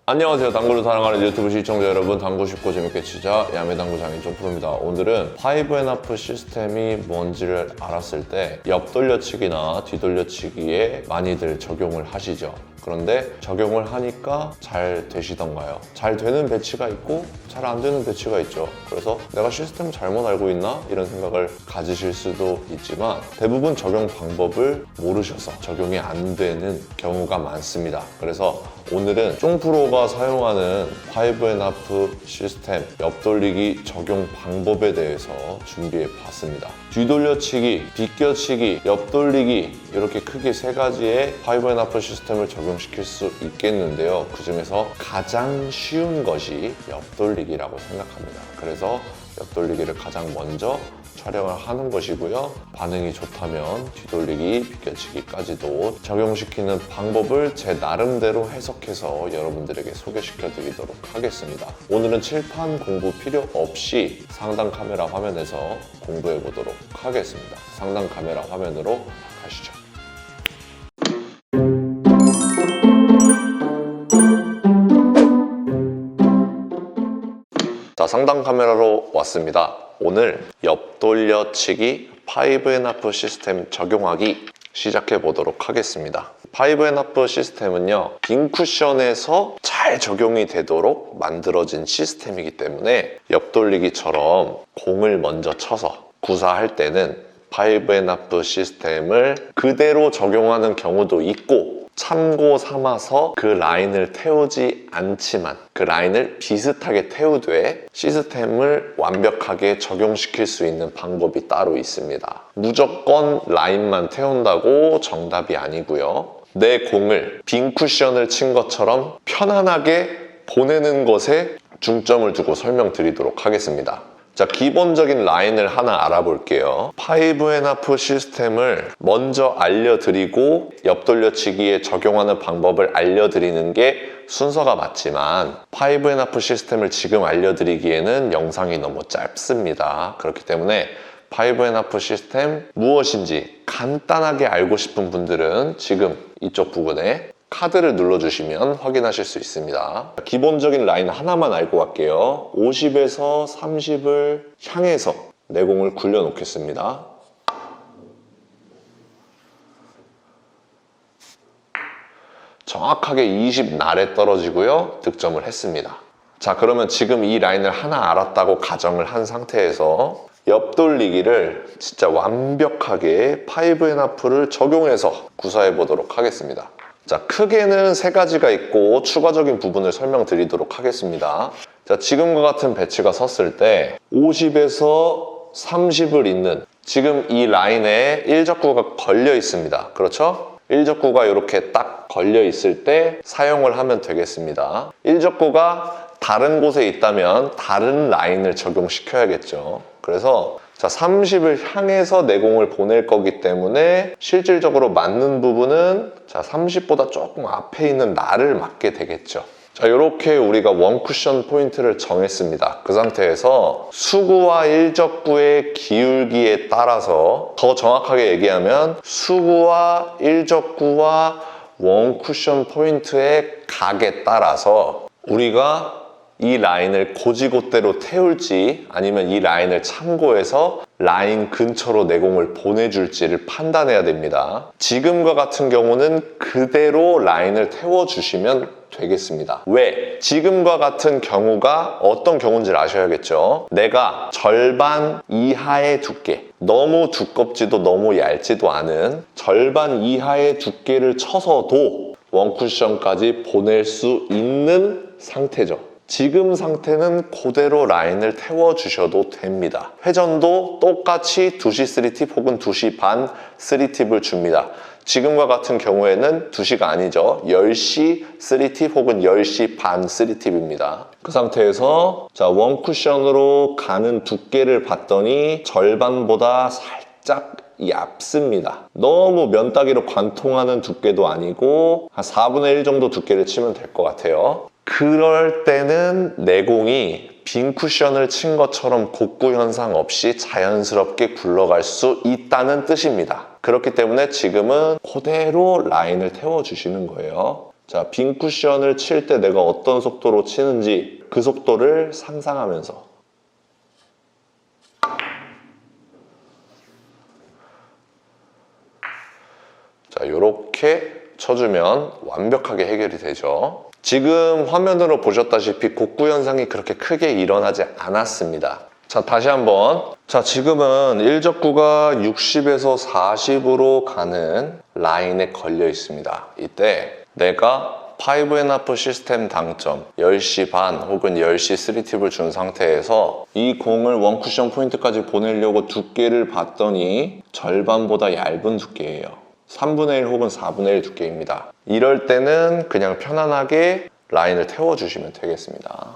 안녕하세요. 당구를 사랑하는 유튜브 시청자 여러분, 당구 쉽고 재밌게 치자 야매당구 장인 점프로입니다. 오늘은 5&하프 시스템이 뭔지를 알았을 때 옆돌려치기나 뒤돌려치기에 많이들 적용을 하시죠. 그런데 적용을 하니까 잘 되시던가요? 잘 되는 배치가 있고 잘 안 되는 배치가 있죠. 그래서 내가 시스템 잘못 알고 있나? 이런 생각을 가지실 수도 있지만 대부분 적용 방법을 모르셔서 적용이 안 되는 경우가 많습니다. 그래서 오늘은 쫑프로가 사용하는 5&하프 시스템 옆돌리기 적용 방법에 대해서 준비해 봤습니다. 뒤돌려치기, 비껴치기, 옆돌리기 이렇게 크게 세 가지의 5&하프 시스템을 적용시킬 수 있겠는데요. 그 중에서 가장 쉬운 것이 옆돌리기라고 생각합니다. 그래서 옆돌리기를 가장 먼저 촬영을 하는 것이고요. 반응이 좋다면 뒤돌리기, 비껴치기까지도 적용시키는 방법을 제 나름대로 해석해서 여러분들에게 소개시켜 드리도록 하겠습니다. 오늘은 칠판 공부 필요 없이 상단 카메라 화면에서 공부해 보도록 하겠습니다. 상단 카메라 화면으로 가시죠. 자, 상단 카메라로 왔습니다. 오늘 옆돌려치기 5&하프 시스템 적용하기 시작해 보도록 하겠습니다. 5&하프 시스템은요, 빈 쿠션에서 잘 적용이 되도록 만들어진 시스템이기 때문에 옆돌리기처럼 공을 먼저 쳐서 구사할 때는 5&하프 시스템을 그대로 적용하는 경우도 있고, 참고 삼아서 그 라인을 태우지 않지만 그 라인을 비슷하게 태우되 시스템을 완벽하게 적용시킬 수 있는 방법이 따로 있습니다. 무조건 라인만 태운다고 정답이 아니고요. 내 공을 빈 쿠션을 친 것처럼 편안하게 보내는 것에 중점을 두고 설명드리도록 하겠습니다. 자, 기본적인 라인을 하나 알아볼게요. 5&하프 시스템을 먼저 알려드리고 옆돌려치기에 적용하는 방법을 알려드리는 게 순서가 맞지만 5&하프 시스템을 지금 알려드리기에는 영상이 너무 짧습니다. 그렇기 때문에 5&하프 시스템 무엇인지 간단하게 알고 싶은 분들은 지금 이쪽 부분에 카드를 눌러주시면 확인하실 수 있습니다. 기본적인 라인 하나만 알고 갈게요. 50에서 30을 향해서 내공을 굴려 놓겠습니다. 정확하게 20 날에 떨어지고요. 득점을 했습니다. 자, 그러면 지금 이 라인을 하나 알았다고 가정을 한 상태에서 옆돌리기를 진짜 완벽하게 5&하프를 적용해서 구사해 보도록 하겠습니다. 자, 크게는 세 가지가 있고 추가적인 부분을 설명드리도록 하겠습니다. 자, 지금과 같은 배치가 섰을 때 50에서 30을 잇는 지금 이 라인에 일적구가 걸려 있습니다. 그렇죠? 일적구가 이렇게 딱 걸려 있을 때 사용을 하면 되겠습니다. 일적구가 다른 곳에 있다면 다른 라인을 적용시켜야겠죠. 그래서 자, 30을 향해서 내공을 보낼 거기 때문에 실질적으로 맞는 부분은 자, 30보다 조금 앞에 있는 날을 맞게 되겠죠. 자, 이렇게 우리가 원 쿠션 포인트를 정했습니다. 그 상태에서 수구와 일적구의 기울기에 따라서 더 정확하게 얘기하면 수구와 일적구와 원 쿠션 포인트의 각에 따라서 우리가 이 라인을 고지곳대로 태울지 아니면 이 라인을 참고해서 라인 근처로 내공을 보내줄지를 판단해야 됩니다. 지금과 같은 경우는 그대로 라인을 태워주시면 되겠습니다. 왜? 지금과 같은 경우가 어떤 경우인지 아셔야겠죠. 내가 절반 이하의 두께, 너무 두껍지도 너무 얇지도 않은 절반 이하의 두께를 쳐서도 원쿠션까지 보낼 수 있는 상태죠. 지금 상태는 그대로 라인을 태워주셔도 됩니다. 회전도 똑같이 2시 3팁 혹은 2시 반 3팁을 줍니다. 지금과 같은 경우에는 2시가 아니죠. 10시 3팁 혹은 10시 반 3팁입니다. 그 상태에서 자, 원 쿠션으로 가는 두께를 봤더니 절반보다 살짝 얇습니다. 너무 면따기로 관통하는 두께도 아니고 한 4분의 1 정도 두께를 치면 될 것 같아요. 그럴 때는 내공이 빈 쿠션을 친 것처럼 곡구 현상 없이 자연스럽게 굴러갈 수 있다는 뜻입니다. 그렇기 때문에 지금은 그대로 라인을 태워주시는 거예요. 자, 빈 쿠션을 칠 때 내가 어떤 속도로 치는지 그 속도를 상상하면서 자, 요렇게 쳐주면 완벽하게 해결이 되죠. 지금 화면으로 보셨다시피 곡구 현상이 그렇게 크게 일어나지 않았습니다. 자, 다시 한번. 자, 지금은 일적구가 60에서 40으로 가는 라인에 걸려 있습니다. 이때 내가 5&1 시스템 당점 10시 반 혹은 10시 3팁을 준 상태에서 이 공을 원쿠션 포인트까지 보내려고 두께를 봤더니 절반보다 얇은 두께예요. 3분의 1 혹은 4분의 1 두께입니다. 이럴 때는 그냥 편안하게 라인을 태워주시면 되겠습니다.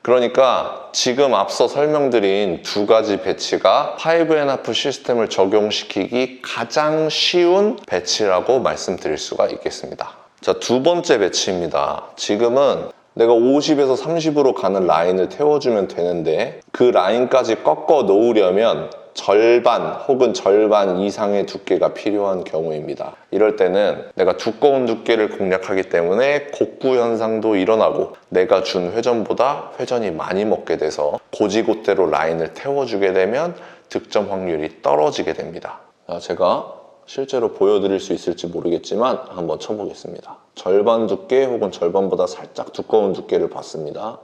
그러니까 지금 앞서 설명드린 두 가지 배치가 5&1 시스템을 적용시키기 가장 쉬운 배치라고 말씀드릴 수가 있겠습니다. 자, 두 번째 배치입니다. 지금은 내가 50에서 30으로 가는 라인을 태워주면 되는데 그 라인까지 꺾어 놓으려면 절반 혹은 절반 이상의 두께가 필요한 경우입니다. 이럴 때는 내가 두꺼운 두께를 공략하기 때문에 곡구 현상도 일어나고 내가 준 회전보다 회전이 많이 먹게 돼서 고지곳대로 라인을 태워주게 되면 득점 확률이 떨어지게 됩니다. 제가 실제로 보여드릴 수 있을지 모르겠지만 한번 쳐보겠습니다. 절반 두께 혹은 절반보다 살짝 두꺼운 두께를 봤습니다.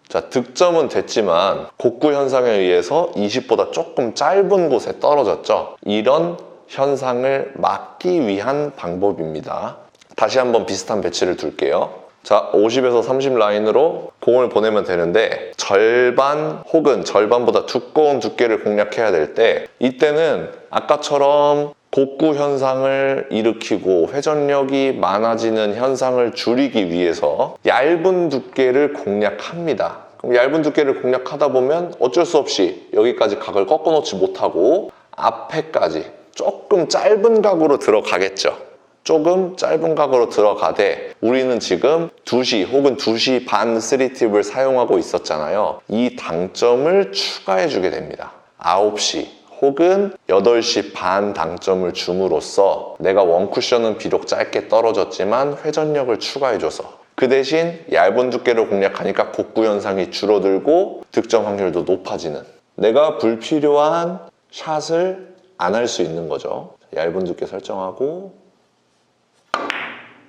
자, 득점은 됐지만 곡구 현상에 의해서 20보다 조금 짧은 곳에 떨어졌죠. 이런 현상을 막기 위한 방법입니다. 다시 한번 비슷한 배치를 둘게요. 자, 50에서 30 라인으로 공을 보내면 되는데 절반 혹은 절반보다 두꺼운 두께를 공략해야 될 때 이때는 아까처럼 곡구 현상을 일으키고 회전력이 많아지는 현상을 줄이기 위해서 얇은 두께를 공략합니다. 그럼 얇은 두께를 공략하다 보면 어쩔 수 없이 여기까지 각을 꺾어 놓지 못하고 앞에까지 조금 짧은 각으로 들어가겠죠. 조금 짧은 각으로 들어가되 우리는 지금 2시 혹은 2시 반 3팁을 사용하고 있었잖아요. 이 당점을 추가해 주게 됩니다. 9시 혹은 8시 반 당점을 줌으로써 내가 원쿠션은 비록 짧게 떨어졌지만 회전력을 추가해줘서 그 대신 얇은 두께를 공략하니까 곡구 현상이 줄어들고 득점 확률도 높아지는 내가 불필요한 샷을 안 할 수 있는 거죠. 얇은 두께 설정하고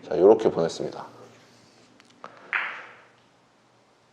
자, 이렇게 보냈습니다.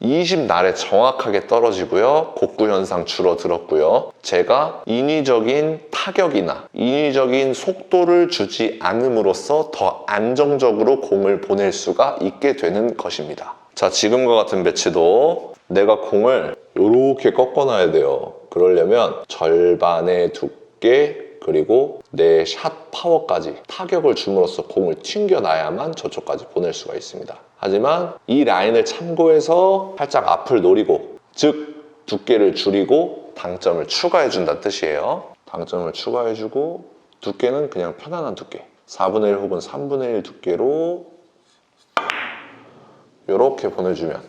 20날에 정확하게 떨어지고요. 곡구 현상 줄어들었고요. 제가 인위적인 타격이나 인위적인 속도를 주지 않음으로써 더 안정적으로 공을 보낼 수가 있게 되는 것입니다. 자, 지금과 같은 배치도 내가 공을 이렇게 꺾어놔야 돼요. 그러려면 절반의 두께 그리고 내 샷 파워까지 타격을 줌으로써 공을 튕겨놔야만 저쪽까지 보낼 수가 있습니다. 하지만 이 라인을 참고해서 살짝 앞을 노리고 즉 두께를 줄이고 당점을 추가해준다는 뜻이에요. 당점을 추가해주고 두께는 그냥 편안한 두께 4분의 1 혹은 3분의 1 두께로 이렇게 보내주면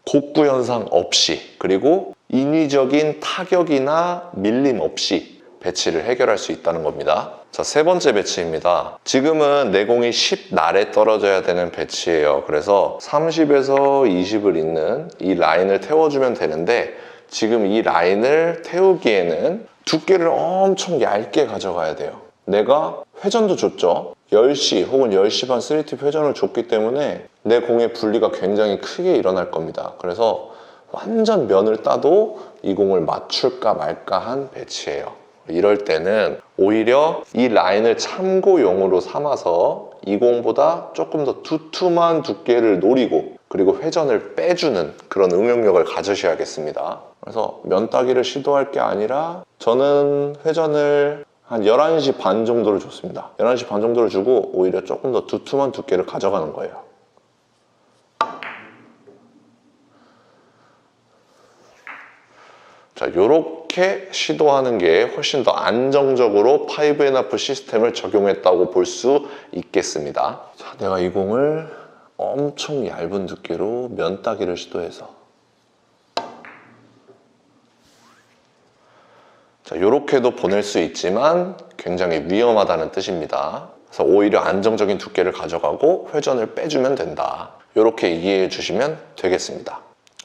곡구 현상 없이 그리고 인위적인 타격이나 밀림 없이 배치를 해결할 수 있다는 겁니다. 자, 세 번째 배치입니다. 지금은 내 공이 10날에 떨어져야 되는 배치예요. 그래서 30에서 20을 잇는 이 라인을 태워주면 되는데 지금 이 라인을 태우기에는 두께를 엄청 얇게 가져가야 돼요. 내가 회전도 줬죠. 10시 혹은 10시 반 3팁 회전을 줬기 때문에 내 공의 분리가 굉장히 크게 일어날 겁니다. 그래서 완전 면을 따도 이 공을 맞출까 말까 한 배치예요. 이럴 때는 오히려 이 라인을 참고용으로 삼아서 이 공보다 조금 더 두툼한 두께를 노리고 그리고 회전을 빼주는 그런 응용력을 가지셔야겠습니다. 그래서 면 따기를 시도할 게 아니라 저는 회전을 한 11시 반 정도를 줬습니다. 11시 반 정도를 주고 오히려 조금 더 두툼한 두께를 가져가는 거예요. 자, 이렇게 시도하는 게 훨씬 더 안정적으로 5&1 시스템을 적용했다고 볼 수 있겠습니다. 자, 내가 이 공을 엄청 얇은 두께로 면 따기를 시도해서 자, 이렇게도 보낼 수 있지만 굉장히 위험하다는 뜻입니다. 그래서 오히려 안정적인 두께를 가져가고 회전을 빼주면 된다. 이렇게 이해해 주시면 되겠습니다.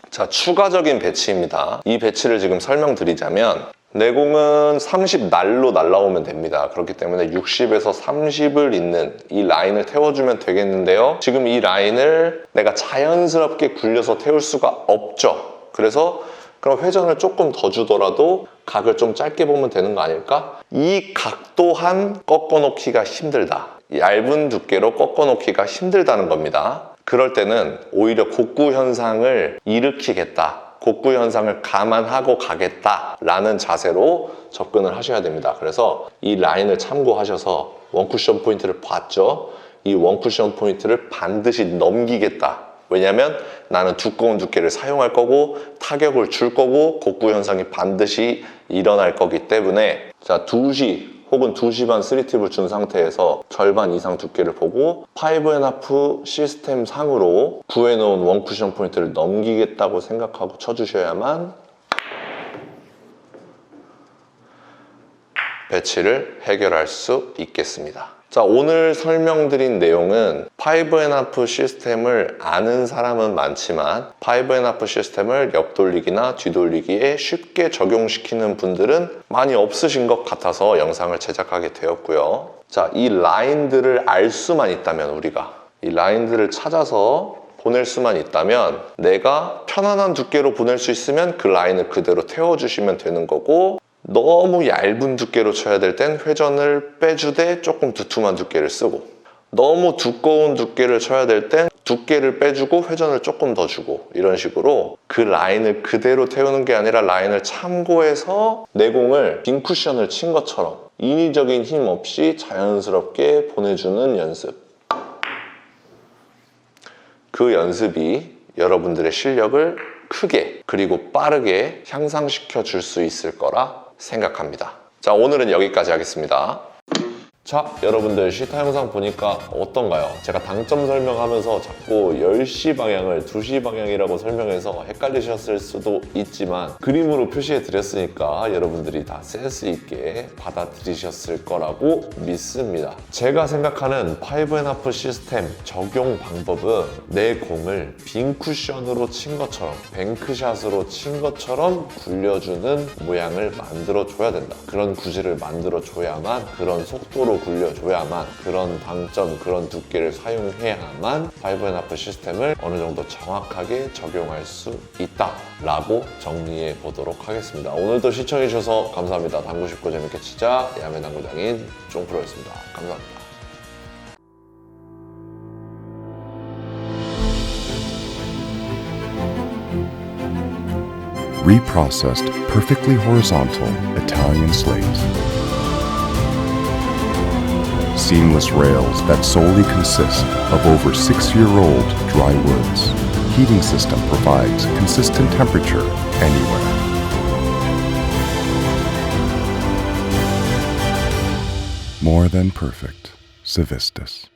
자, 추가적인 배치입니다. 이 배치를 지금 설명드리자면 내공은 30날로 날라오면 됩니다. 그렇기 때문에 60에서 30을 잇는 이 라인을 태워주면 되겠는데요. 지금 이 라인을 내가 자연스럽게 굴려서 태울 수가 없죠. 그래서 그럼 회전을 조금 더 주더라도 각을 좀 짧게 보면 되는 거 아닐까? 이 각 또한 꺾어놓기가 힘들다. 얇은 두께로 꺾어놓기가 힘들다는 겁니다. 그럴 때는 오히려 곡구 현상을 일으키겠다. 곡구 현상을 감안하고 가겠다라는 자세로 접근을 하셔야 됩니다. 그래서 이 라인을 참고하셔서 원쿠션 포인트를 봤죠? 이 원쿠션 포인트를 반드시 넘기겠다. 왜냐면 나는 두꺼운 두께를 사용할 거고 타격을 줄 거고 곡구 현상이 반드시 일어날 거기 때문에 자, 2시 혹은 2시 반 3팁을 준 상태에서 절반 이상 두께를 보고 5.5 시스템 상으로 구해놓은 원쿠션 포인트를 넘기겠다고 생각하고 쳐주셔야만 배치를 해결할 수 있겠습니다. 자, 오늘 설명드린 내용은 5.5 시스템을 아는 사람은 많지만 5.5 시스템을 옆돌리기나 뒤돌리기에 쉽게 적용시키는 분들은 많이 없으신 것 같아서 영상을 제작하게 되었고요. 자, 이 라인들을 알 수만 있다면 우리가 이 라인들을 찾아서 보낼 수만 있다면 내가 편안한 두께로 보낼 수 있으면 그 라인을 그대로 태워주시면 되는 거고 너무 얇은 두께로 쳐야 될 땐 회전을 빼주되 조금 두툼한 두께를 쓰고 너무 두꺼운 두께를 쳐야 될 땐 두께를 빼주고 회전을 조금 더 주고 이런 식으로 그 라인을 그대로 태우는 게 아니라 라인을 참고해서 내공을 빈 쿠션을 친 것처럼 인위적인 힘 없이 자연스럽게 보내주는 연습. 그 연습이 여러분들의 실력을 크게 그리고 빠르게 향상시켜 줄 수 있을 거라 생각합니다. 자, 오늘은 여기까지 하겠습니다. 자, 여러분들 시타 영상 보니까 어떤가요? 제가 당점 설명하면서 자꾸 10시 방향을 2시 방향이라고 설명해서 헷갈리셨을 수도 있지만 그림으로 표시해 드렸으니까 여러분들이 다 센스 있게 받아들이셨을 거라고 믿습니다. 제가 생각하는 5.5 시스템 적용 방법은 내 공을 빈 쿠션으로 친 것처럼 뱅크샷으로 친 것처럼 굴려주는 모양을 만들어 줘야 된다. 그런 구질을 만들어 줘야만 그런 속도로 굴려줘야만 그런 방점, 그런 두께를 사용해야만 5.5 시스템을 어느 정도 정확하게 적용할 수 있다라고 정리해 보도록 하겠습니다. 오늘도 시청해주셔서 감사합니다. 당구 쉽고 재밌게 치자 야매 당구장인 쫑프로였습니다. 감사합니다. Reprocessed, perfectly horizontal Italian slate. Seamless rails that solely consist of over 6-year-old dry woods. Heating system provides consistent temperature anywhere. More than perfect. Civistus.